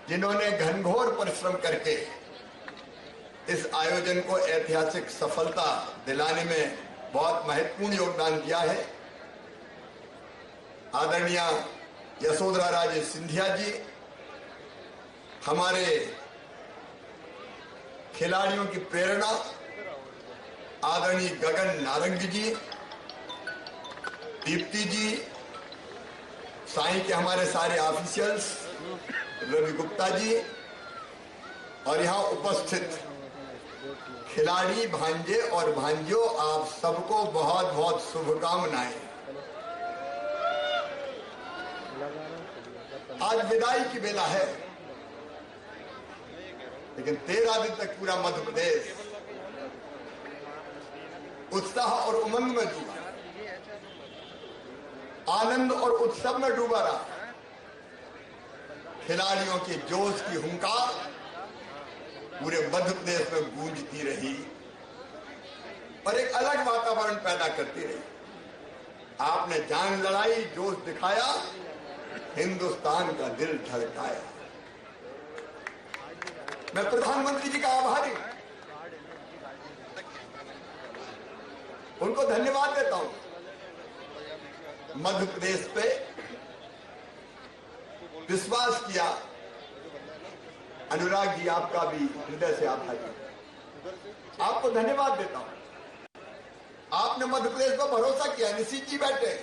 जिन्होंने घनघोर परिश्रम करके इस आयोजन को ऐतिहासिक सफलता दिलाने में बहुत महत्वपूर्ण योगदान दिया है। आदरणीय यशोधरा राजे सिंधिया जी, हमारे खिलाड़ियों की प्रेरणा आदरणीय गगन नारंग जी, दीप्ति जी, साईं के हमारे सारे ऑफिशियल्स, रवि गुप्ता जी और यहाँ उपस्थित खिलाड़ी भांजे और भांजियों, आप सबको बहुत बहुत शुभकामनाएं। आज विदाई की बेला है, लेकिन 13 दिन तक पूरा मध्य प्रदेश उत्साह और उमंग में डूबा, आनंद और उत्सव में डूबा रहा। खिलाड़ियों के जोश की हुंकार पूरे मध्य प्रदेश में गूंजती रही और एक अलग वातावरण पैदा करती रही। आपने जान लड़ाई, जोश दिखाया, हिंदुस्तान का दिल धड़काया। मैं प्रधानमंत्री जी का आभारी हूं, उनको धन्यवाद देता हूं। मध्य प्रदेश पे विश्वास किया। अनुराग जी, आपका भी हृदय से आभारी, आपको धन्यवाद देता हूं। आपने मध्य प्रदेश पर भरोसा किया। निशित जी बैठे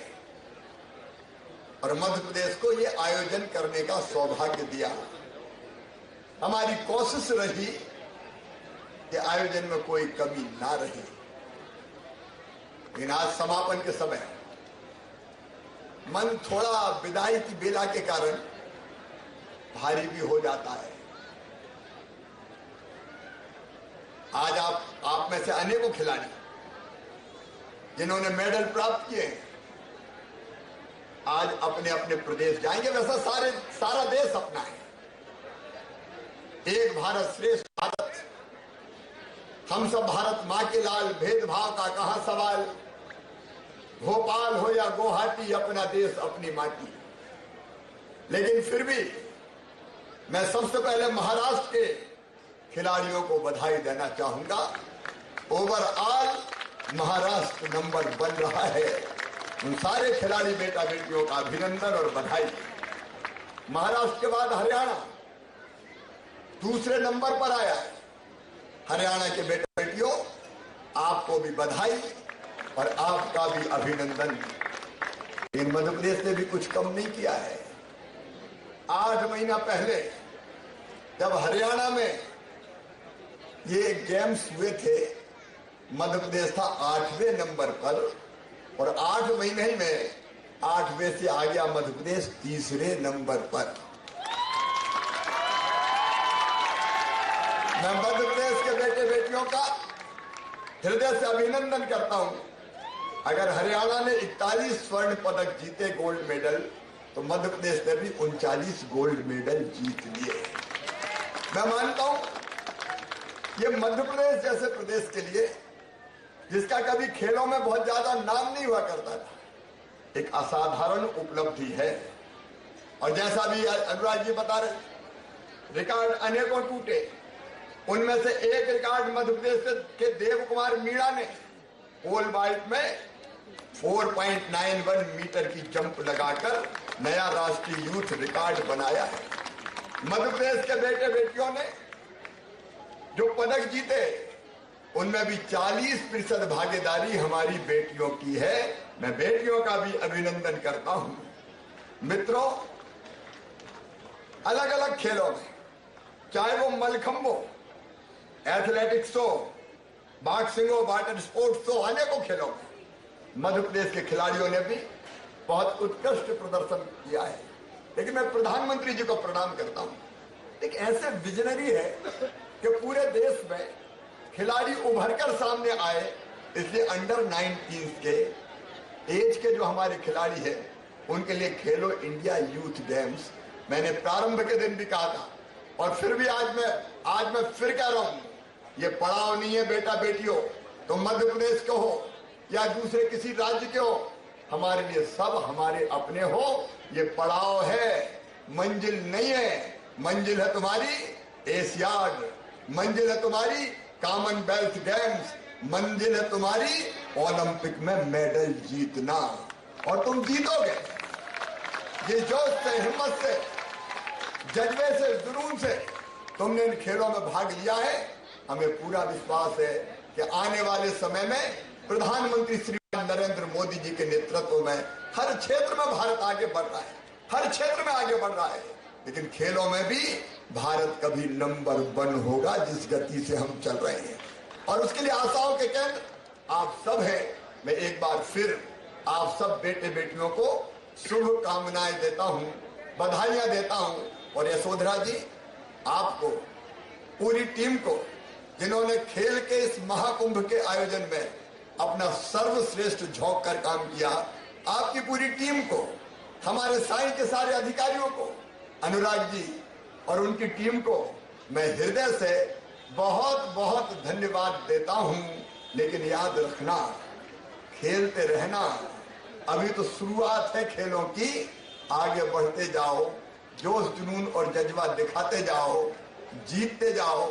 और मध्य प्रदेश को ये आयोजन करने का सौभाग्य दिया। हमारी कोशिश रही कि आयोजन में कोई कमी ना रहे, लेकिन आज समापन के समय मन थोड़ा विदाई की बेला के कारण भारी भी हो जाता है। आज आप में से अनेकों खिलाड़ी जिन्होंने मेडल प्राप्त किए आज अपने अपने प्रदेश जाएंगे। वैसा सारा देश अपना है। एक भारत श्रेष्ठ भारत, हम सब भारत माँ के लाल, भेदभाव का कहां सवाल। भोपाल हो या गुवाहाटी, अपना देश अपनी माटी। लेकिन फिर भी मैं सबसे पहले महाराष्ट्र के खिलाड़ियों को बधाई देना चाहूंगा। ओवरऑल महाराष्ट्र नंबर 1 बन रहा है। उन सारे खिलाड़ी बेटा बेटियों का अभिनंदन और बधाई। महाराष्ट्र के बाद हरियाणा दूसरे नंबर पर आया है। हरियाणा के बेटा बेटियों, आपको भी बधाई और आपका भी अभिनंदन। इन मध्य प्रदेश ने भी कुछ कम नहीं किया है। 8 महीना पहले जब हरियाणा में ये गेम्स हुए थे, मध्य प्रदेश था 8वें नंबर पर और 8 महीने में 8वें से आ गया मध्य प्रदेश 3रे नंबर पर। मैं मध्य प्रदेश के बेटे बेटियों का हृदय से अभिनंदन करता हूं। अगर हरियाणा ने 41 स्वर्ण पदक जीते, गोल्ड मेडल, तो मध्य प्रदेश ने भी 39 गोल्ड मेडल जीत लिए। मैं मानता हूं ये मध्य प्रदेश जैसे प्रदेश के लिए, जिसका कभी खेलों में बहुत ज्यादा नाम नहीं हुआ करता था, एक असाधारण उपलब्धि है। और जैसा भी अनुराग जी बता रहे, रिकॉर्ड अनेकों टूटे। उनमें से एक रिकॉर्ड मध्य प्रदेश के देव कुमार मीणा ने पोल वाल्ट में 4.91 मीटर की जंप लगाकर नया राष्ट्रीय यूथ रिकॉर्ड बनाया है। मध्य प्रदेश के बेटे बेटियों ने जो पदक जीते, उनमें भी 40% भागीदारी हमारी बेटियों की है। मैं बेटियों का भी अभिनंदन करता हूं। मित्रों, अलग अलग खेलों में, चाहे वो मलखंब हो, एथलेटिक्स हो, बॉक्सिंग हो, वाटर स्पोर्ट्स हो, अनेकों खेलों में मध्य प्रदेश के खिलाड़ियों ने भी बहुत उत्कृष्ट प्रदर्शन किया है। लेकिन मैं प्रधानमंत्री जी को प्रणाम करता हूं। एक ऐसे विजनरी है कि पूरे देश में खिलाड़ी उभरकर सामने आए, इसलिए अंडर 19 के एज के जो हमारे खिलाड़ी हैं, उनके लिए खेलो इंडिया यूथ गेम्स, मैंने प्रारंभ के दिन भी कहा था और फिर भी आज मैं फिर कह रहा हूं, ये पड़ाव नहीं है बेटा बेटियों, तो मध्य प्रदेश के हो या दूसरे किसी राज्य के हो, हमारे लिए सब हमारे अपने हो। ये पड़ाव है, मंजिल नहीं है। मंजिल है तुम्हारी एशियाड, मंजिल है तुम्हारी कॉमनवेल्थ गेम्स, मंजिल है तुम्हारी ओलंपिक में मेडल जीतना। और तुम जीतोगे। जिस जोश से, हिम्मत से, जज्बे से, जुनून से तुमने इन खेलों में भाग लिया है, हमें पूरा विश्वास है कि आने वाले समय में प्रधानमंत्री श्री नरेंद्र मोदी जी के नेतृत्व में हर क्षेत्र में भारत आगे बढ़ रहा है, हर क्षेत्र में आगे बढ़ रहा है। लेकिन खेलों में भी भारत कभी नंबर 1 होगा जिस गति से हम चल रहे हैं। और उसके लिए आशाओं के केंद्र आप सब हैं। मैं एक बार फिर आप सब बेटे बेटियों को शुभकामनाएं देता हूं, बधाइयां देता हूं। और यशोधरा जी, आपको, पूरी टीम को, जिन्होंने खेल के इस महाकुंभ के आयोजन में अपना सर्वश्रेष्ठ झोंक कर काम किया, आपकी पूरी टीम को, हमारे साई के सारे अधिकारियों को, अनुराग जी और उनकी टीम को मैं हृदय से बहुत बहुत धन्यवाद देता हूं। लेकिन याद रखना, खेलते रहना, अभी तो शुरुआत है खेलों की। आगे बढ़ते जाओ, जोश जुनून और जज्बा दिखाते जाओ, जीतते जाओ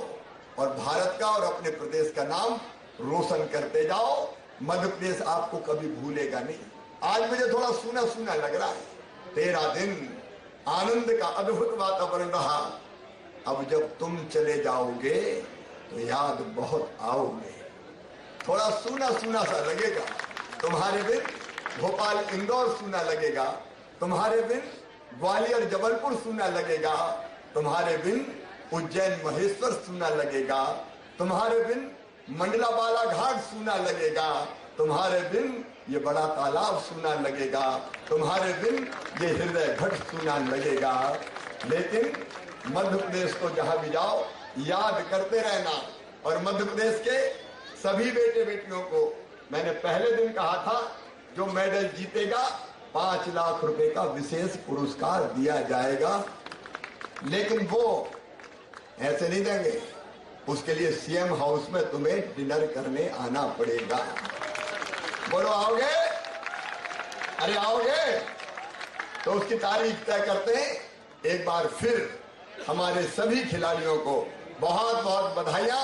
और भारत का और अपने प्रदेश का नाम रोशन करते जाओ। मध्य प्रदेश आपको कभी भूलेगा नहीं। आज मुझे थोड़ा सूना सूना लग रहा है। 13 दिन आनंद का अद्भुत वातावरण रहा। अब जब तुम चले जाओगे तो याद बहुत आओगे। थोड़ा सूना सूना सा लगेगा। तुम्हारे बिन भोपाल इंदौर सूना लगेगा, तुम्हारे बिन ग्वालियर जबलपुर सूना लगेगा, तुम्हारे बिन उज्जैन महेश्वर सूना लगेगा, तुम्हारे बिन मंडला बालाघाट सूना लगेगा, तुम्हारे बिन ये बड़ा तालाब सूना लगेगा, तुम्हारे बिन ये हृदय घट सूना लगेगा। लेकिन मध्य प्रदेश को जहां भी जाओ याद करते रहना। और मध्य प्रदेश के सभी बेटे बेटियों को मैंने पहले दिन कहा था, जो मेडल जीतेगा 5 लाख रुपए का विशेष पुरस्कार दिया जाएगा। लेकिन वो ऐसे नहीं देंगे, उसके लिए सीएम हाउस में तुम्हें डिनर करने आना पड़ेगा। बोलो आओगे? अरे आओगे? तो उसकी तारीख तय करते हैं। एक बार फिर हमारे सभी खिलाड़ियों को बहुत बहुत बधाइयां।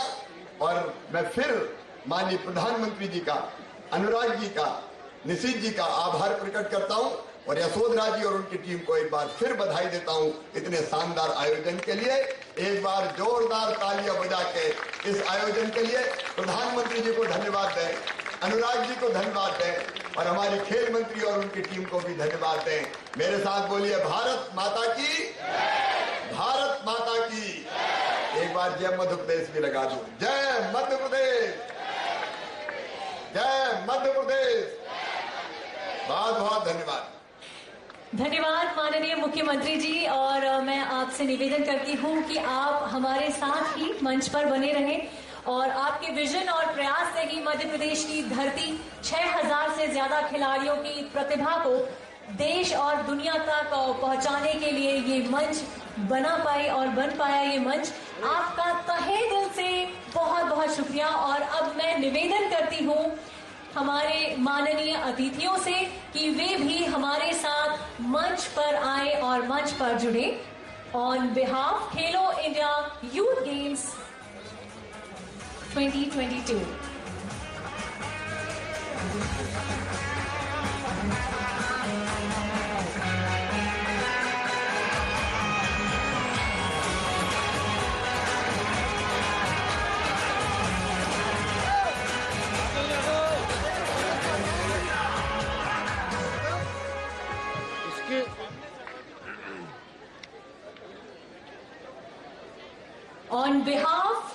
और मैं फिर माननीय प्रधानमंत्री जी का, अनुराग जी का, निशित जी का आभार प्रकट करता हूं और यशोधरा जी और उनकी टीम को एक बार फिर बधाई देता हूं इतने शानदार आयोजन के लिए। एक बार जोरदार तालियां बजा के इस आयोजन के लिए प्रधानमंत्री जी को धन्यवाद दें, अनुराग जी को धन्यवाद दें और हमारे खेल मंत्री और उनकी टीम को भी धन्यवाद दें। मेरे साथ बोलिए भारत माता की, भारत माता की। एक बार जय मध्य प्रदेश भी लगा दो। जय मध्य प्रदेश, जय मध्य प्रदेश। बहुत बहुत धन्यवाद। धन्यवाद माननीय मुख्यमंत्री जी। और मैं आपसे निवेदन करती हूं कि आप हमारे साथ ही मंच पर बने रहें और आपके विजन और प्रयास से ही मध्य प्रदेश की धरती 6000 से ज्यादा खिलाड़ियों की प्रतिभा को देश और दुनिया तक पहुंचाने के लिए ये मंच बना पाई और बन पाया। ये मंच आपका तहे दिल से बहुत बहुत शुक्रिया। और अब मैं निवेदन करती हूं हमारे माननीय अतिथियों से कि वे भी हमारे साथ मंच पर आए और मंच पर जुड़े। On behalf Khelo India youth games 2022। On behalf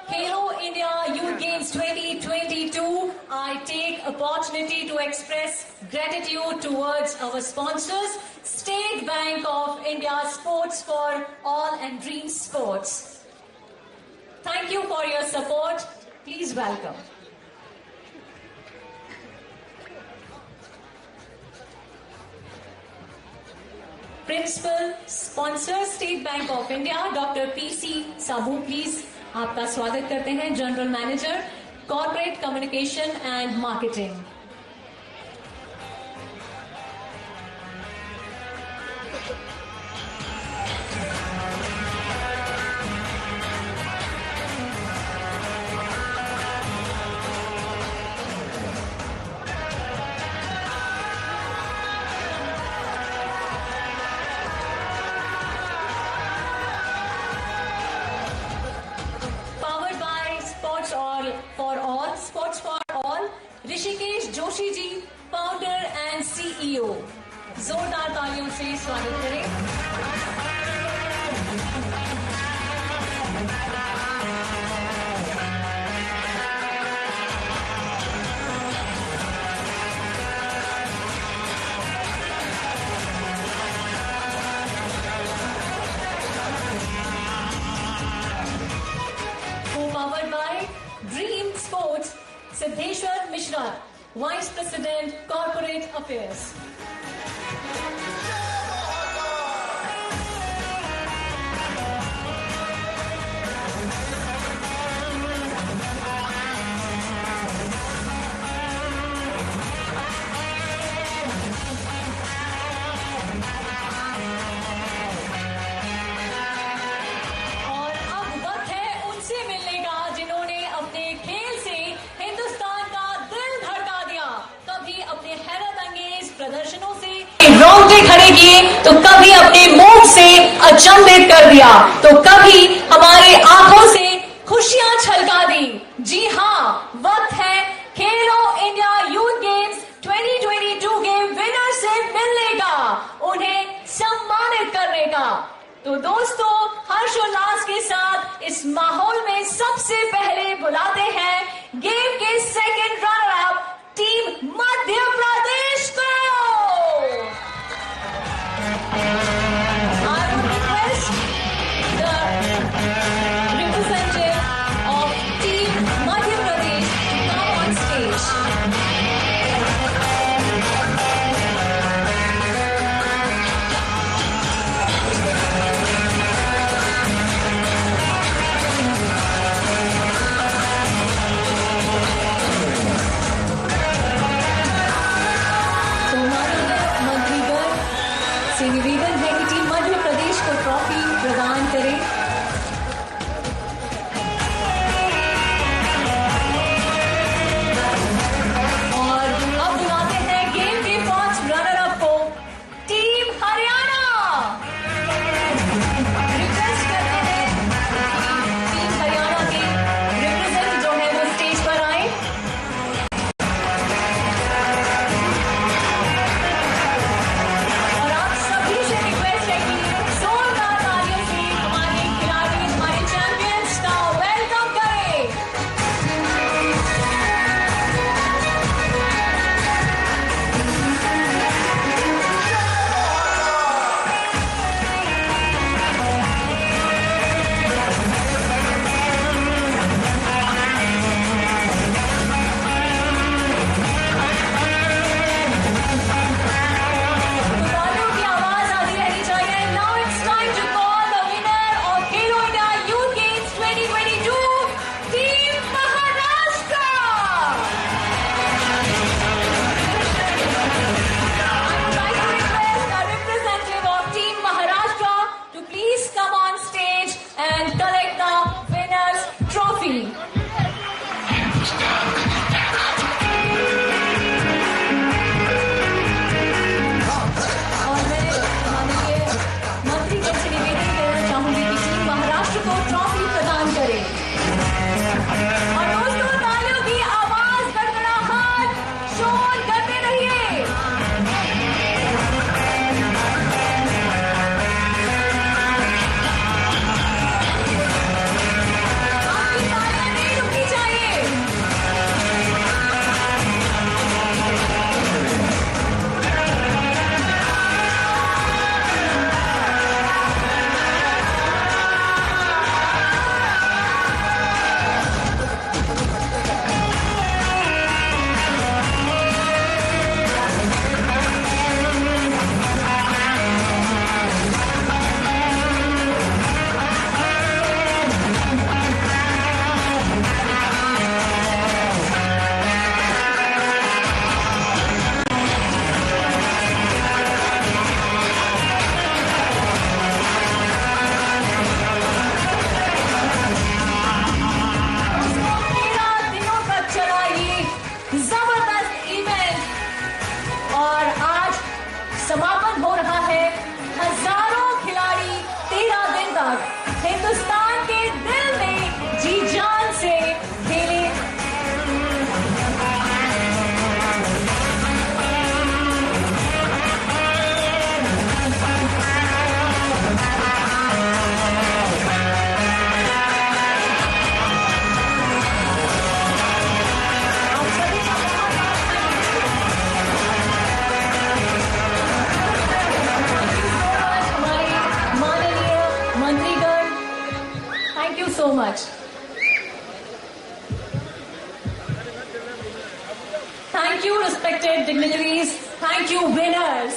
Khelo India Youth Games 2022, I take opportunity to express gratitude towards our sponsors, State Bank of India, Sports for All and Dream Sports. Thank you for your support. Please welcome. Principal sponsor State Bank of India doctor PC Sabu, please आपका स्वागत करते हैं। General manager corporate communication and marketing. से स्वागत करें। Powered by Dream Sports, Siddheshwar Mishra, Vice President, Corporate Affairs. और अब वक्त है उनसे मिलने का जिन्होंने अपने खेल से हिंदुस्तान का दिल धड़का दिया। कभी अपने हैरत अंगेज प्रदर्शनों से रोंगटे खड़े किए तो कभी अपने मूव से अचंभित कर दिया तो कभी हमारे आंखों से खुशियां छलका दी। जी हाँ, वक्त है खेलो इंडिया यूथ गेम्स 2022 के विनर से मिलने का, उन्हें सम्मानित करने का। तो दोस्तों, हर्षोल्लास के साथ इस माहौल में सबसे पहले बुलाते हैं गेम के second runner up team Madhya Pradesh को। I would request the representative of team Madhya Pradesh to come on stage. so much. Thank you, respected dignitaries. Thank you, winners.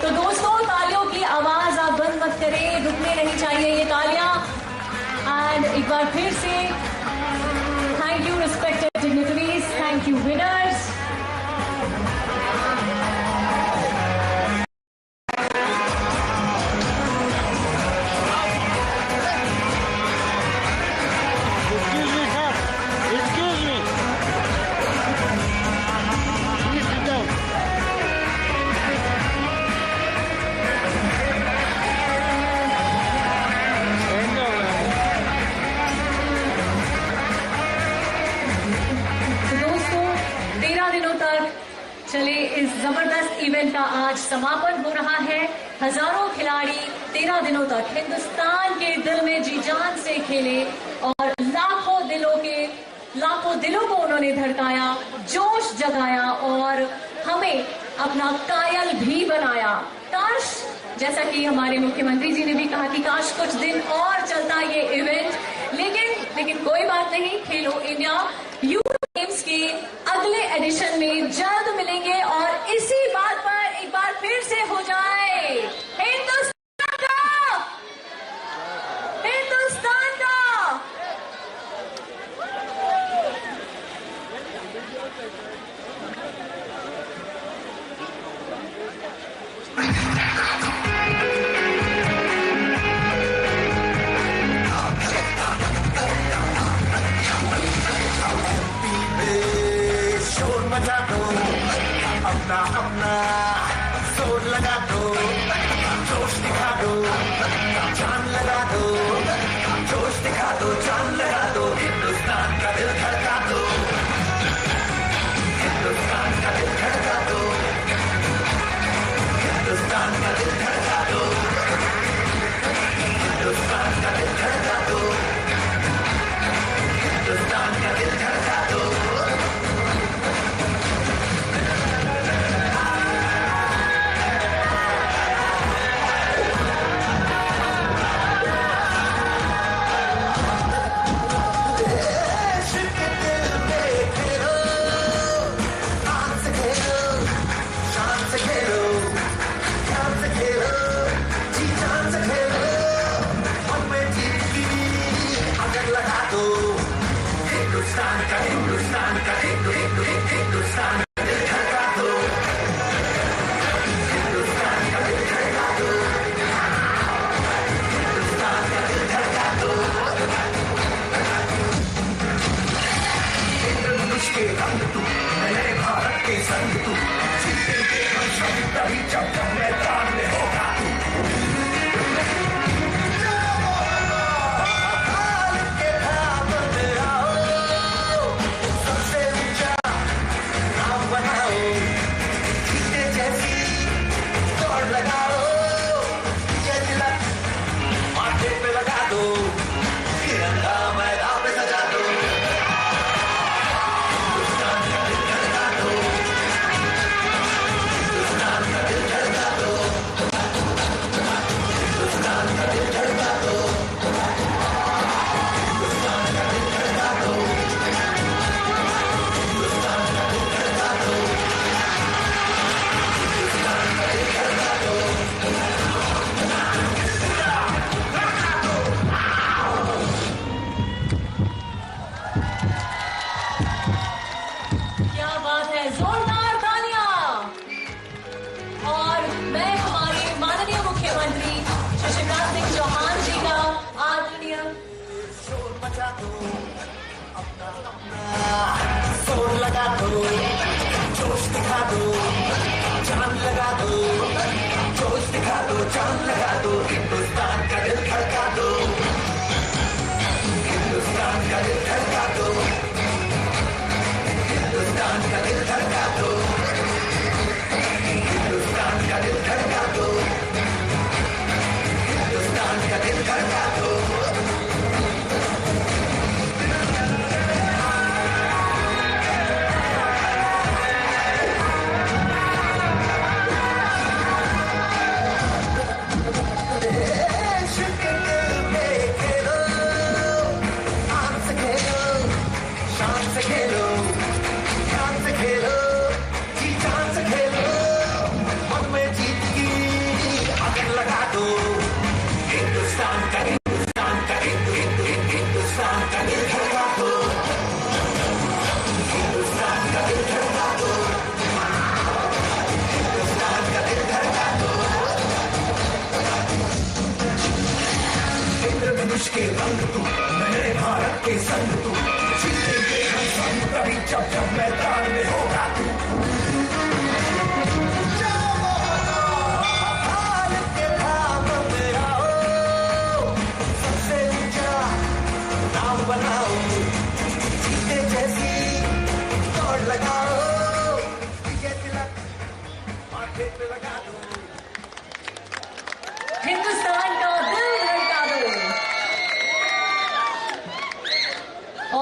तो दोस्तों, तालियों की आवाज आप बंद मत करें, रुकने नहीं चाहिए ये तालियां। एंड एक बार फिर से thank you respected dignitaries, thank you winners. चले इस जबरदस्त इवेंट का आज समापन हो रहा है। हजारों खिलाड़ी 13 दिनों तक हिंदुस्तान के दिल में जी जान से खेले और लाखों दिलों को उन्होंने धड़काया, जोश जगाया और हमें अपना कायल भी बनाया। काश, जैसा कि हमारे मुख्यमंत्री जी ने भी कहा कि काश कुछ दिन और चलता ये इवेंट, लेकिन कोई बात नहीं। खेलो इंडिया यूथ गेम्स के अगले एडिशन में जल्द मिलेंगे और इसी बात पर एक बार फिर से हो जाए हिंदुस्तान का। मचा दो, अपना जोर लगा दो, जोश दिखा दो, जान लगा दो, जोश दिखा दो, जान लगा दो, हिंदुस्तान का दिल धड़का दो, हिंदुस्तान का दिल धड़का दो, हिंदुस्तान का दिल धड़का दो, हिंदुस्तान का दिल धड़का दो, हिंदुस्तान का दिल धड़का दो। हिंदुस्तान का हिंदुस्तान का दिल धड़का दो, हिंदुस्तान का दिल धड़का दो, हिंदुस्तान का दिल धड़का दो। इंद्रधनुष के रंग तू, नए भारत के संग तू, जीतेंगे हम सभी तभी जब मैदान में होगा तू। जोर लगा दो, जोश दिखा दो, जान लगा दो, जोश दिखा दो, जान लगा दो, हिंदुस्तान का दिल धड़का दो, हिंदुस्तान का दिल धड़का दो, हिंदुस्तान का दिल धड़का दो, हिंदुस्तान का दिल धड़का दो, हिंदुस्तान का दिल धड़का दो। लगा दो हिंदुस्तान का हिंदुस्तान का हिंदुस्तान का दिल धड़का दो हिंदुस्तान का दिल धड़का दो हिंदुस्तान का दिल धड़का दो इंद्रधनुष के रंग तू नए भारत के संग तू जीतेंगे हम संग कभी जब जब मैदान में होगा तू भारत के धाम में आओ सबसे ऊंचा नाम बनाओ जीते जैसी दौड़ लगाओ विजय तिलक माथे पे लगा दो हिंदुस्तान का दिल धड़का दो।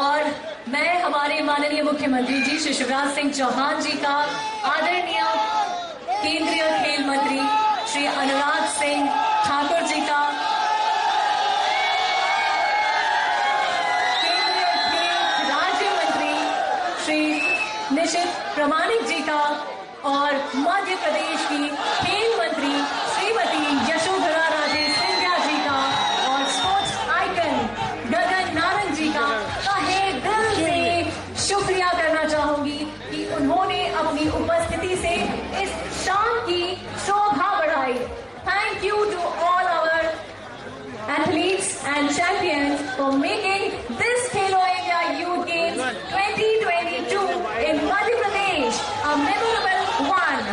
और मैं हमारे माननीय मुख्यमंत्री जी श्री शिवराज सिंह चौहान जी का, आदरणीय केंद्रीय खेल मंत्री श्री अनुराग सिंह ठाकुर जी का, केंद्रीय खेल राज्य मंत्री श्री निशित प्रामाणिक जी का और मध्य प्रदेश की खेल मंत्री श्रीमती यशोधरा राजे सिंधिया जी का और स्पोर्ट्स आइकन गगन नारंग जी का तहे दिल से शुक्रिया करना चाहूंगी कि उन्होंने अपनी उपस्थिति से इस शाम की शोभा बढ़ाई। Thank you to all our athletes and champions for making this Khelo India Youth Games 2022 in Madhya Pradesh a memorable one.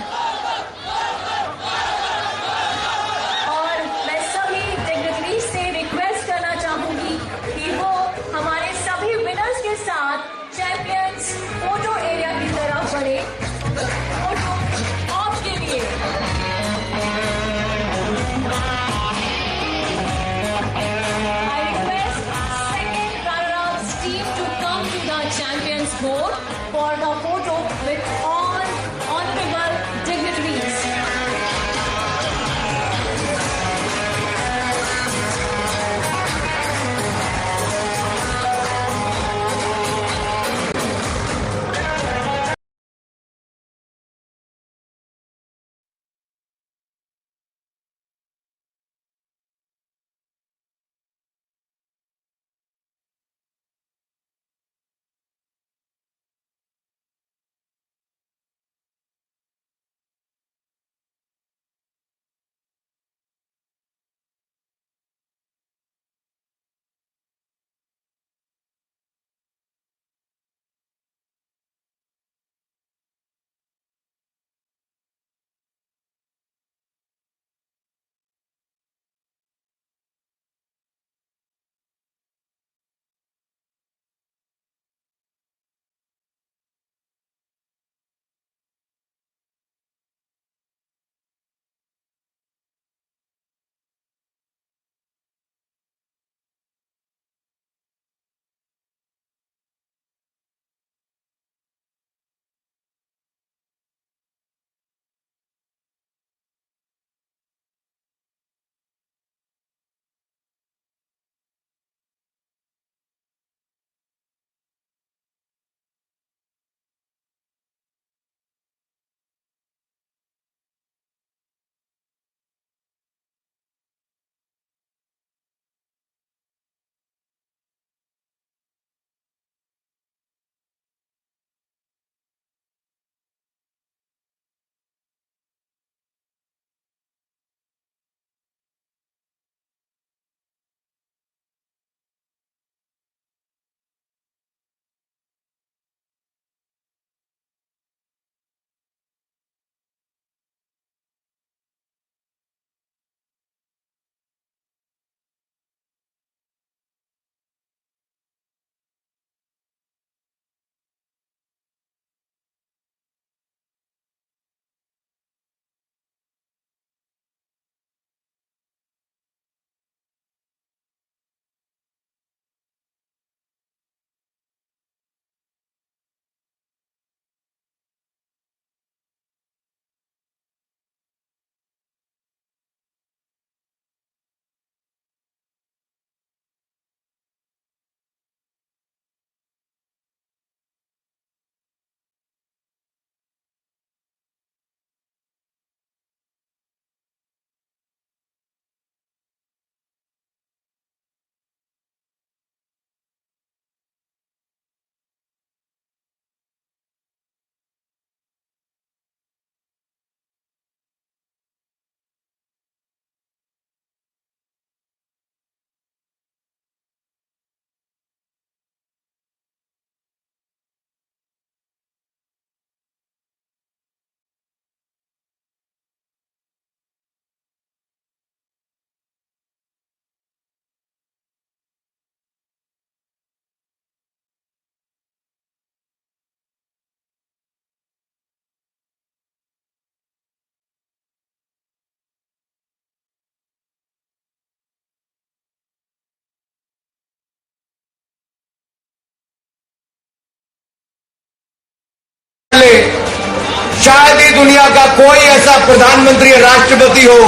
शायद ही दुनिया का कोई ऐसा प्रधानमंत्री या राष्ट्रपति हो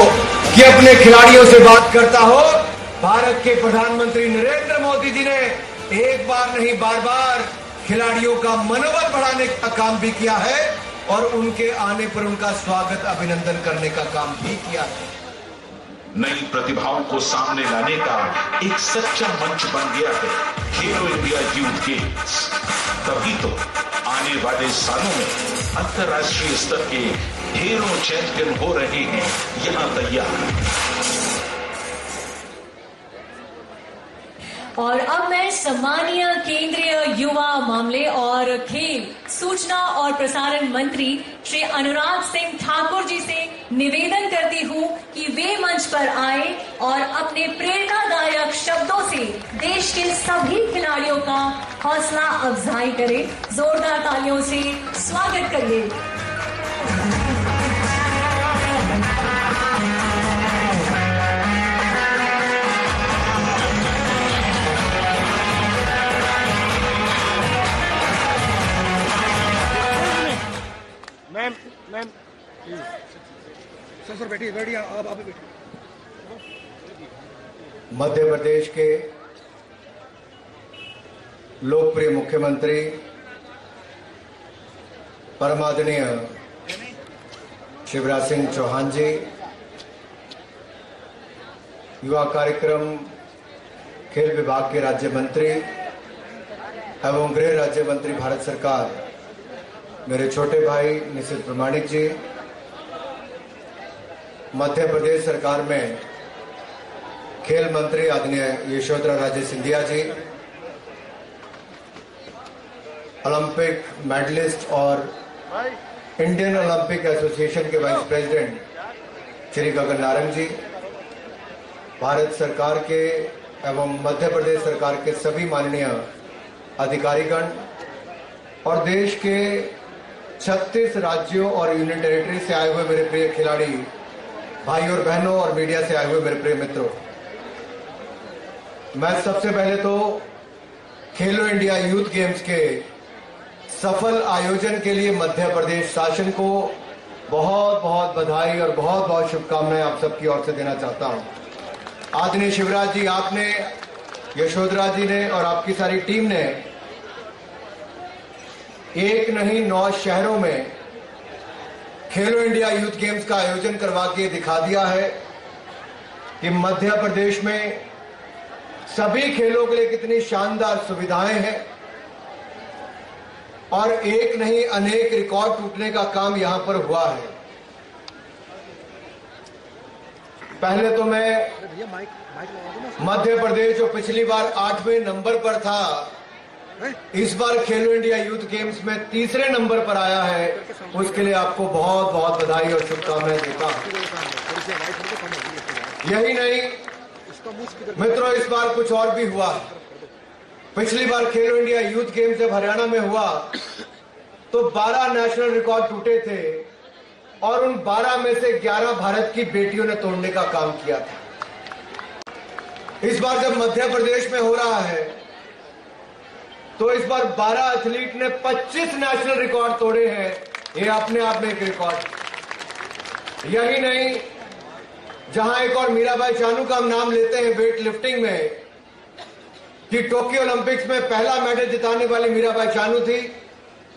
कि अपने खिलाड़ियों से बात करता हो। भारत के प्रधानमंत्री नरेंद्र मोदी जी ने एक बार नहीं बार बार खिलाड़ियों का मनोबल बढ़ाने का काम भी किया है और उनके आने पर उनका स्वागत अभिनंदन करने का काम भी किया है। नई प्रतिभाओं को सामने लाने का एक सच्चा मंच बन गया है खेलो इंडिया यूथ गेम्स। तभी तो आने वाले सालों में अंतर्राष्ट्रीय स्तर के ढेरों चैंपियन हो रहे हैं यहां तैयार। और अब मैं सम्मानीय केंद्रीय युवा मामले और खेल सूचना और प्रसारण मंत्री श्री अनुराग सिंह ठाकुर जी से निवेदन करती हूं कि वे मंच पर आए और अपने प्रेरणादायक शब्दों से देश के सभी खिलाड़ियों का हौसला अफजाई करें। जोरदार तालियों से स्वागत करिए। मैम सर बैठिए आप बैठिए। मध्य प्रदेश के लोकप्रिय मुख्यमंत्री परमादरणीय शिवराज सिंह चौहान जी, युवा कार्यक्रम खेल विभाग के राज्य मंत्री एवं गृह राज्य मंत्री भारत सरकार मेरे छोटे भाई निशित प्रमाणिक जी, मध्य प्रदेश सरकार में खेल मंत्री आदरणीय यशोधरा राजे सिंधिया जी, ओलंपिक मेडलिस्ट और इंडियन ओलंपिक एसोसिएशन के वाइस प्रेसिडेंट श्री गगन नारंग जी, भारत सरकार के एवं मध्य प्रदेश सरकार के सभी माननीय अधिकारीगण और देश के 36 राज्यों और यूनियन टेरिटरी से आए हुए मेरे प्रिय खिलाड़ी भाई और बहनों और मीडिया से आए हुए मेरे प्रिय मित्रों, मैं सबसे पहले तो खेलो इंडिया यूथ गेम्स के सफल आयोजन के लिए मध्य प्रदेश शासन को बहुत बहुत बधाई और बहुत बहुत शुभकामनाएं आप सबकी ओर से देना चाहता हूं। आदरणीय शिवराज जी, आपने, यशोधरा जी ने और आपकी सारी टीम ने एक नहीं 9 शहरों में खेलो इंडिया यूथ गेम्स का आयोजन करवा के दिखा दिया है कि मध्य प्रदेश में सभी खेलों के लिए कितनी शानदार सुविधाएं हैं और एक नहीं अनेक रिकॉर्ड टूटने का काम यहां पर हुआ है। पहले तो मैं मध्य प्रदेश जो पिछली बार 8वें नंबर पर था, इस बार खेलो इंडिया यूथ गेम्स में 3रे नंबर पर आया है, उसके लिए आपको बहुत बहुत बधाई और शुभकामनाएं देता हूं। यही नहीं मित्रों, इस बार कुछ और भी हुआ। पिछली बार खेलो इंडिया यूथ गेम्स जब हरियाणा में हुआ तो 12 नेशनल रिकॉर्ड टूटे थे और उन 12 में से 11 भारत की बेटियों ने तोड़ने का काम किया था। इस बार जब मध्य प्रदेश में हो रहा है तो इस बार 12 एथलीट ने 25 नेशनल रिकॉर्ड तोड़े हैं। ये अपने आप में एक रिकॉर्ड। यही नहीं, जहां एक और मीराबाई चानू का हम नाम लेते हैं वेट लिफ्टिंग में, कि टोक्यो ओलंपिक्स में पहला मेडल जिताने वाली मीराबाई चानू थी,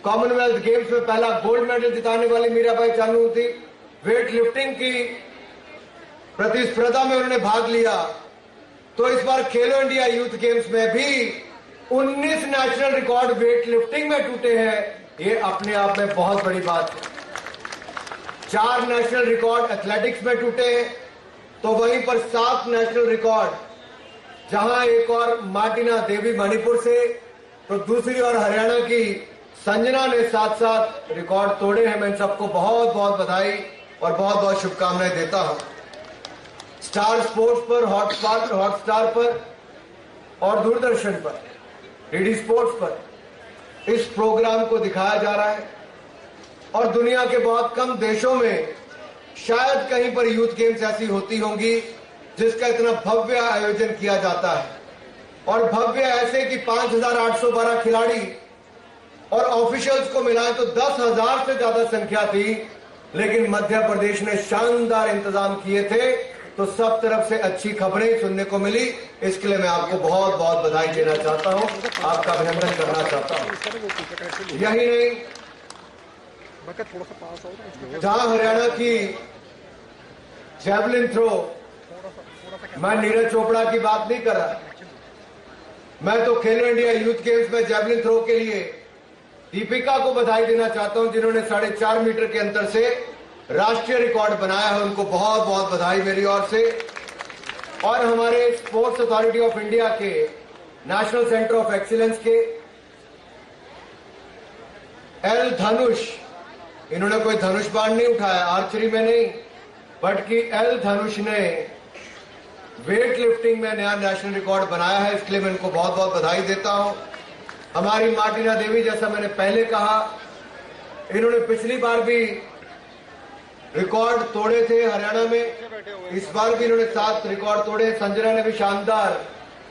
कॉमनवेल्थ गेम्स में पहला गोल्ड मेडल जिताने वाली मीराबाई चानू थी, वेट लिफ्टिंग की प्रतिस्पर्धा में उन्होंने भाग लिया। तो इस बार खेलो इंडिया यूथ गेम्स में भी 19 नेशनल रिकॉर्ड वेट लिफ्टिंग में टूटे हैं। ये अपने आप में बहुत बड़ी बात है। 4 नेशनल रिकॉर्ड एथलेटिक्स में टूटे हैं, तो वहीं पर 7 नेशनल रिकॉर्ड, जहां एक और मार्टिना देवी मणिपुर से तो दूसरी ओर हरियाणा की संजना ने 7 रिकॉर्ड तोड़े हैं। मैं इन सबको बहुत बहुत बधाई और बहुत बहुत शुभकामनाएं देता हूं। स्टार स्पोर्ट्स पर, हॉटस्टार पर और दूरदर्शन पर, डीडी स्पोर्ट्स पर इस प्रोग्राम को दिखाया जा रहा है और दुनिया के बहुत कम देशों में शायद कहीं पर यूथ गेम्स ऐसी होती होंगी जिसका इतना भव्य आयोजन किया जाता है। और भव्य ऐसे कि 5,812 खिलाड़ी और ऑफिशियल्स को मिलाएं तो 10,000 से ज्यादा संख्या थी, लेकिन मध्य प्रदेश ने शानदार इंतजाम किए थे, तो सब तरफ से अच्छी खबरें सुनने को मिली। इसके लिए मैं आपको बहुत बहुत बधाई देना चाहता हूं, आपका अभिनंदन करना चाहता हूं। यही नहीं, जहां हरियाणा की जैवलिन थ्रो, मैं नीरज चोपड़ा की बात नहीं कर रहा, मैं तो खेलो इंडिया यूथ गेम्स में जैवलिन थ्रो के लिए दीपिका को बधाई देना चाहता हूं, जिन्होंने 4.5 मीटर के अंतर से राष्ट्रीय रिकॉर्ड बनाया है। उनको बहुत बहुत बधाई मेरी ओर से। और हमारे स्पोर्ट्स अथॉरिटी ऑफ इंडिया के नेशनल सेंटर ऑफ एक्सीलेंस के एल धनुष, इन्होंने कोई धनुष बाण नहीं उठाया, आर्चरी में नहीं, बट कि एल धनुष ने वेट लिफ्टिंग में नया नेशनल रिकॉर्ड बनाया है। इसके लिए मैं इनको बहुत बहुत बधाई देता हूं। हमारी मार्टिना देवी, जैसा मैंने पहले कहा, इन्होंने पिछली बार भी रिकॉर्ड तोड़े थे हरियाणा में, इस बार भी इन्होंने 7 रिकॉर्ड तोड़े। संजना ने भी शानदार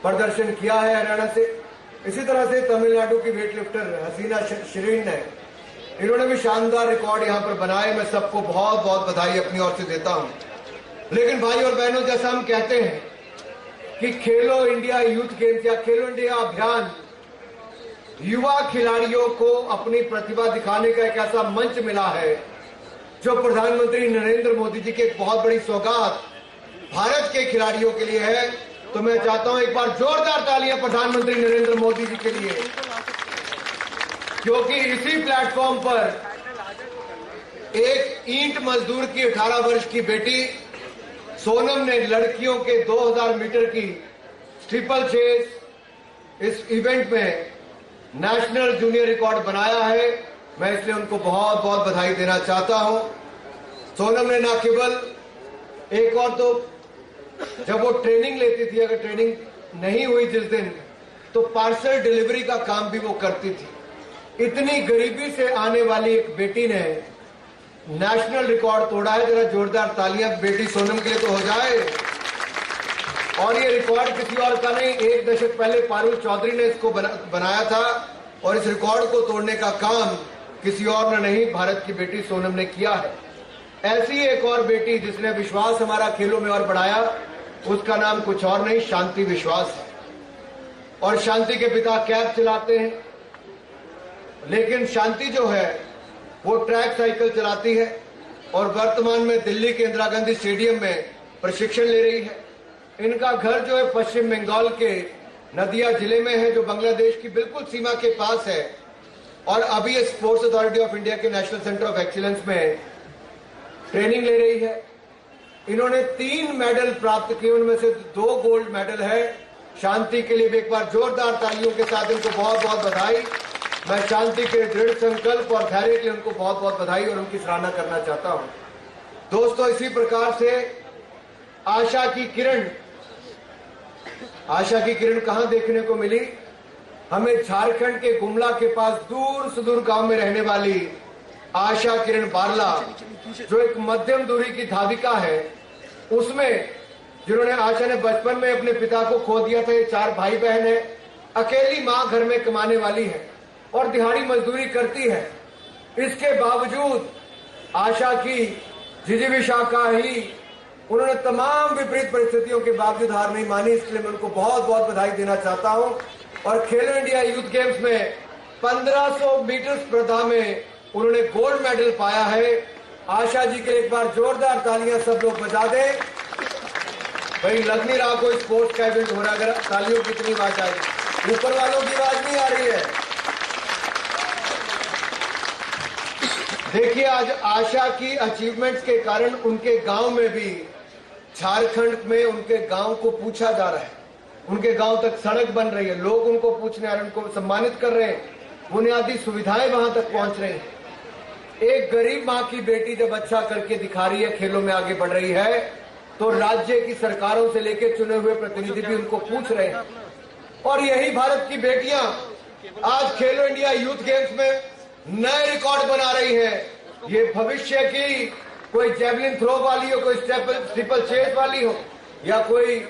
प्रदर्शन किया है हरियाणा से। इसी तरह से तमिलनाडु की वेट लिफ्टर हसीना शरीन ने, इन्होंने भी शानदार रिकॉर्ड यहां पर बनाए। मैं सबको बहुत बहुत बधाई अपनी ओर से देता हूं। लेकिन भाई और बहनों, जैसा हम कहते हैं कि खेलो इंडिया यूथ गेम्स या खेलो इंडिया अभियान युवा खिलाड़ियों को अपनी प्रतिभा दिखाने का एक ऐसा मंच मिला है जो प्रधानमंत्री नरेंद्र मोदी जी की एक बहुत बड़ी सौगात भारत के खिलाड़ियों के लिए है। तो मैं चाहता हूं एक बार जोरदार तालियां प्रधानमंत्री नरेंद्र मोदी जी के लिए, क्योंकि इसी प्लेटफॉर्म पर एक ईंट मजदूर की 18 वर्ष की बेटी सोनम ने लड़कियों के 2000 मीटर की ट्रिपल चेस इस इवेंट में नेशनल जूनियर रिकॉर्ड बनाया है। मैं इसलिए उनको बहुत बहुत बधाई देना चाहता हूं। सोनम ने ना केवल एक और, तो जब वो ट्रेनिंग लेती थी, अगर ट्रेनिंग नहीं हुई जिस दिन, तो पार्सल डिलीवरी का काम भी वो करती थी। इतनी गरीबी से आने वाली एक बेटी ने नेशनल रिकॉर्ड तोड़ा है। जरा जोरदार तालियां बेटी सोनम के लिए तो हो जाए। और ये रिकॉर्ड किसी और का नहीं, 1 दशक पहले पारुल चौधरी ने इसको बनाया था, और इस रिकॉर्ड को तोड़ने का काम किसी और ने नहीं, भारत की बेटी सोनम ने किया है। ऐसी एक और बेटी जिसने विश्वास हमारा खेलों में और बढ़ाया, उसका नाम कुछ और नहीं, शांति विश्वास है। और शांति के पिता कैब चलाते हैं, लेकिन शांति जो है वो ट्रैक साइकिल चलाती है और वर्तमान में दिल्ली के इंदिरा गांधी स्टेडियम में प्रशिक्षण ले रही है। इनका घर जो है पश्चिम बंगाल के नदिया जिले में है, जो बांग्लादेश की बिल्कुल सीमा के पास है। और अभी ये स्पोर्ट्स अथॉरिटी ऑफ इंडिया के नेशनल सेंटर ऑफ एक्सीलेंस में ट्रेनिंग ले रही है। इन्होंने 3 मेडल प्राप्त किए, उनमें से 2 गोल्ड मेडल है। शांति के लिए भी एक बार जोरदार तालियों के साथ इनको बहुत बहुत बधाई। मैं शांति के दृढ़ संकल्प और धैर्य के लिए उनको बहुत बहुत बधाई और उनकी सराहना करना चाहता हूं। दोस्तों, इसी प्रकार से आशा की किरण कहां देखने को मिली? हमें झारखंड के गुमला के पास दूर सुदूर गांव में रहने वाली आशा किरण बारला, जो एक मध्यम दूरी की धाविका है, उसमें जिन्होंने, आशा ने बचपन में अपने पिता को खो दिया था। ये 4 भाई बहन है, अकेली मां घर में कमाने वाली है और दिहाड़ी मजदूरी करती है। इसके बावजूद आशा की जिजीविषा का ही, उन्होंने तमाम विपरीत परिस्थितियों के बावजूद हार नहीं मानी। इसलिए मैं उनको बहुत बहुत बधाई देना चाहता हूं। और खेलो इंडिया यूथ गेम्स में 1500 मीटर स्पर्धा में उन्होंने गोल्ड मेडल पाया है। आशा जी के एक बार जोरदार तालियां सब लोग बजा दें। भाई लग नहीं रहा कोई स्पोर्ट्स का इवेंट हो रहा, अगर तालियों की इतनी आवाज आएगी, ऊपर वालों की आवाज नहीं आ रही है। देखिए, आज आशा की अचीवमेंट्स के कारण उनके गांव में भी, झारखंड में उनके गांव को पूछा जा रहा है, उनके गांव तक सड़क बन रही है, लोग उनको पूछने आ रहे हैं, उनको सम्मानित कर रहे हैं, बुनियादी सुविधाएं वहां तक पहुंच रही हैं। एक गरीब मां की बेटी जब अच्छा करके दिखा रही है, खेलों में आगे बढ़ रही है, तो राज्य की सरकारों से लेकर चुने हुए प्रतिनिधि भी उनको पूछ रहे हैं। और यही भारत की बेटियां आज खेलो इंडिया यूथ गेम्स में नए रिकॉर्ड बना रही है। ये भविष्य की कोई जैवलिन थ्रो वाली हो, कोई ट्रिपल चेस वाली हो, या कोई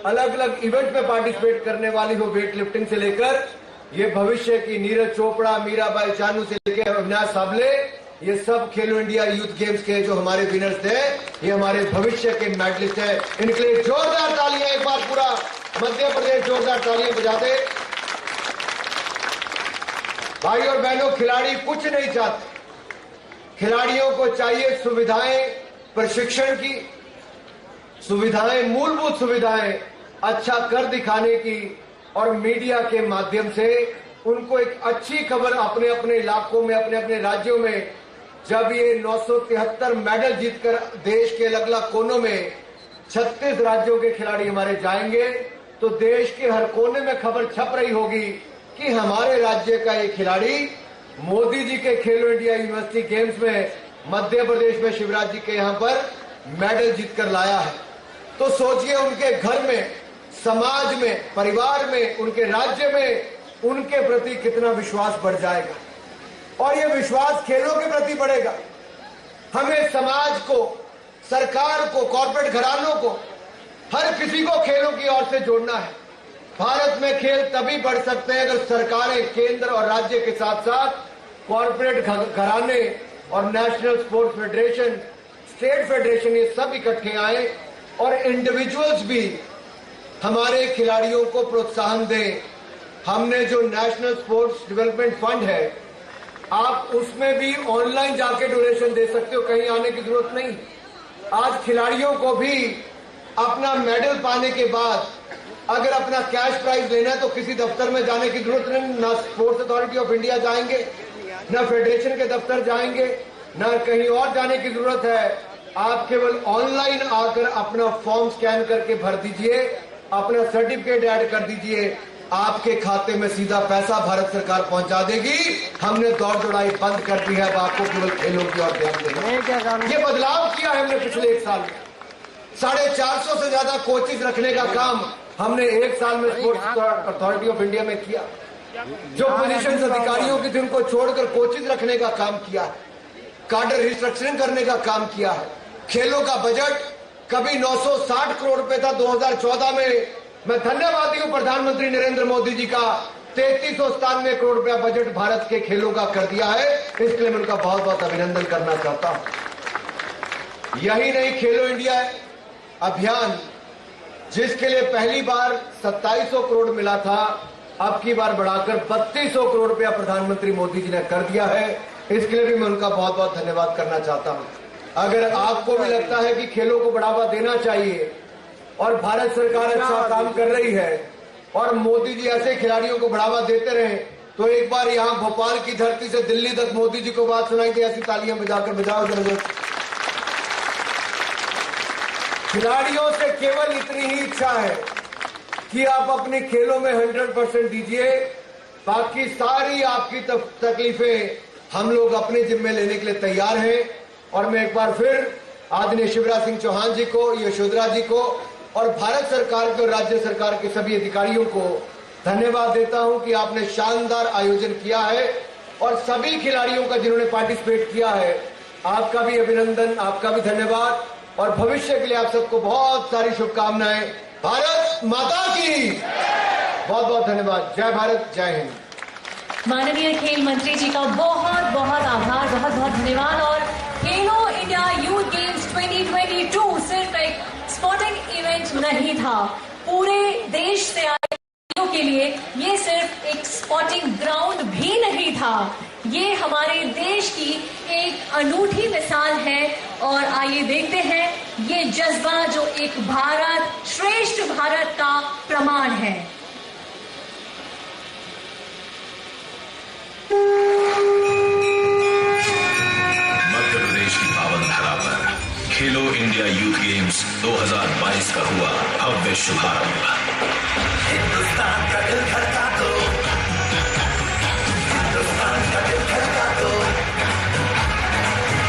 अलग अलग इवेंट में पार्टिसिपेट करने वाली हो, वेट लिफ्टिंग से लेकर, ये भविष्य की नीरज चोपड़ा, मीराबाई चानू से लेकर अविनाश साबले, ये सब खेलो इंडिया यूथ गेम्स के जो हमारे विनर्स थे, ये हमारे भविष्य के मेडलिस्ट हैं। इनके लिए जोरदार तालियां, एक बार पूरा मध्य प्रदेश जोरदार तालियां बजा दे। भाई और बहनों, खिलाड़ी कुछ नहीं चाहते, खिलाड़ियों को चाहिए सुविधाएं, प्रशिक्षण की सुविधाएं, मूलभूत सुविधाएं, अच्छा कर दिखाने की, और मीडिया के माध्यम से उनको एक अच्छी खबर अपने अपने इलाकों में, अपने अपने राज्यों में, जब ये 973 मेडल जीतकर देश के अलग अलग कोनों में 36 राज्यों के खिलाड़ी हमारे जाएंगे, तो देश के हर कोने में खबर छप रही होगी कि हमारे राज्य का ये खिलाड़ी मोदी जी के खेलो इंडिया यूनिवर्सिटी गेम्स में मध्य प्रदेश में शिवराज जी के यहां पर मेडल जीतकर लाया है। तो सोचिए उनके घर में, समाज में, परिवार में, उनके राज्य में उनके प्रति कितना विश्वास बढ़ जाएगा, और ये विश्वास खेलों के प्रति बढ़ेगा। हमें समाज को, सरकार को, कॉर्पोरेट घरानों को, हर किसी को खेलों की ओर से जोड़ना है। भारत में खेल तभी बढ़ सकते हैं अगर सरकारें, केंद्र और राज्य के साथ साथ कॉर्पोरेट घराने और national sports federation, state federation, ये सब इकट्ठे आए और इंडिविजुअल्स भी हमारे खिलाड़ियों को प्रोत्साहन दें। हमने जो नेशनल स्पोर्ट्स डेवलपमेंट फंड है, आप उसमें भी ऑनलाइन जाके डोनेशन दे सकते हो, कहीं आने की जरूरत नहीं। आज खिलाड़ियों को भी अपना मेडल पाने के बाद अगर अपना कैश प्राइज लेना है तो किसी दफ्तर में जाने की जरूरत नहीं, ना स्पोर्ट्स अथॉरिटी ऑफ इंडिया जाएंगे, ना फेडरेशन के दफ्तर जाएंगे, ना कहीं और जाने की जरूरत है। आप केवल ऑनलाइन आकर अपना फॉर्म स्कैन करके भर दीजिए, अपना सर्टिफिकेट ऐड कर दीजिए, आपके खाते में सीधा पैसा भारत सरकार पहुंचा देगी। हमने दौड़ दौड़ाई बंद कर दी है, अब आपको केवल खेलों की ओर ध्यान देना। ये बदलाव किया है हमने पिछले 1 साल में। 450 से ज्यादा कोचेज रखने का काम हमने 1 साल में स्पोर्ट्स अथॉरिटी ऑफ इंडिया में किया। जो पोजीशन अधिकारियों की जिनको छोड़कर कोचेज रखने का काम किया है, कार्डर रिस्ट्रक्चरिंग करने का काम किया है। खेलों का बजट कभी 960 करोड़ रुपए था 2014 में, मैं धन्यवादी हूं प्रधानमंत्री नरेंद्र मोदी जी का, 3397 करोड़ रुपया बजट भारत के खेलों का कर दिया है। इसके लिए मैं उनका बहुत बहुत अभिनंदन करना चाहता हूं। यही नहीं, खेलो इंडिया अभियान जिसके लिए पहली बार 2700 करोड़ मिला था, अब की बार बढ़ाकर 3200 करोड़ रुपया प्रधानमंत्री मोदी जी ने कर दिया है। इसके लिए भी मैं उनका बहुत बहुत धन्यवाद करना चाहता हूं। अगर आपको भी लगता है कि खेलों को बढ़ावा देना चाहिए और भारत सरकार अच्छा काम कर रही है और मोदी जी ऐसे खिलाड़ियों को बढ़ावा देते रहे, तो एक बार यहां भोपाल की धरती से दिल्ली तक मोदी जी को बात सुनाई थी, ऐसी तालियां बजाकर बजाओ जरा। खिलाड़ियों से केवल इतनी ही इच्छा है कि आप अपने खेलों में 100% दीजिए, बाकी सारी आपकी तकलीफें हम लोग अपने जिम्मे लेने के लिए तैयार हैं। और मैं एक बार फिर आदरणीय शिवराज सिंह चौहान जी को, यशोधरा जी को और भारत सरकार के और राज्य सरकार के सभी अधिकारियों को धन्यवाद देता हूं कि आपने शानदार आयोजन किया है, और सभी खिलाड़ियों का जिन्होंने पार्टिसिपेट किया है, आपका भी अभिनंदन, आपका भी धन्यवाद, और भविष्य के लिए आप सबको बहुत सारी शुभकामनाएं। भारत माता की बहुत बहुत धन्यवाद। जय भारत, जय हिंद। माननीय खेल मंत्री जी का बहुत बहुत आभार, बहुत बहुत धन्यवाद। और खेलो इंडिया यूथ गेम्स 2022 सिर्फ एक स्पोर्टिंग इवेंट नहीं था, पूरे देश से आए खिलाड़ियों के लिए ये सिर्फ एक स्पोर्टिंग ग्राउंड भी नहीं था, ये हमारे देश की एक अनूठी मिसाल है। और आइए देखते हैं ये जज्बा जो एक भारत श्रेष्ठ भारत का प्रमाण है। मध्य प्रदेश की पावन धरा पर खेलो इंडिया यूथ गेम्स 2022 का हुआ भव्य शुभारंभ। हिंदुस्तान का दिल धड़का दो, हिंदुस्तान का दिल धड़का दो,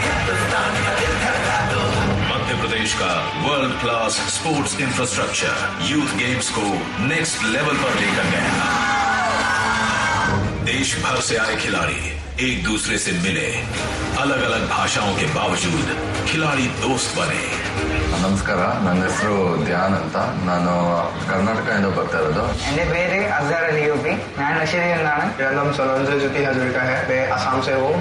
हिंदुस्तान का दिल धड़का दो। मध्य प्रदेश का world class sports infrastructure youth games को नेक्स्ट लेवल पर लेकर गया। देश भर से आए खिलाड़ी एक दूसरे से मिले, अलग अलग भाषाओं के बावजूद खिलाड़ी दोस्त बने। ನಮಸ್ಕಾರ, ನನ್ನ ಹೆಸರು ಧ್ಯಾನ್ ಅಂತ. ನಾನು ಕರ್ನಾಟಕದಿಂದ ಬರ್ತಾ ಇರೋದು. എൻ്റെ പേര് അസർ അലി യൂബി. ഞാൻ റഷ്യയിൽ നിന്നാണ്. मेरा नाम सलोंजो ज्योति हजरिका है. मैं असम से हूँ.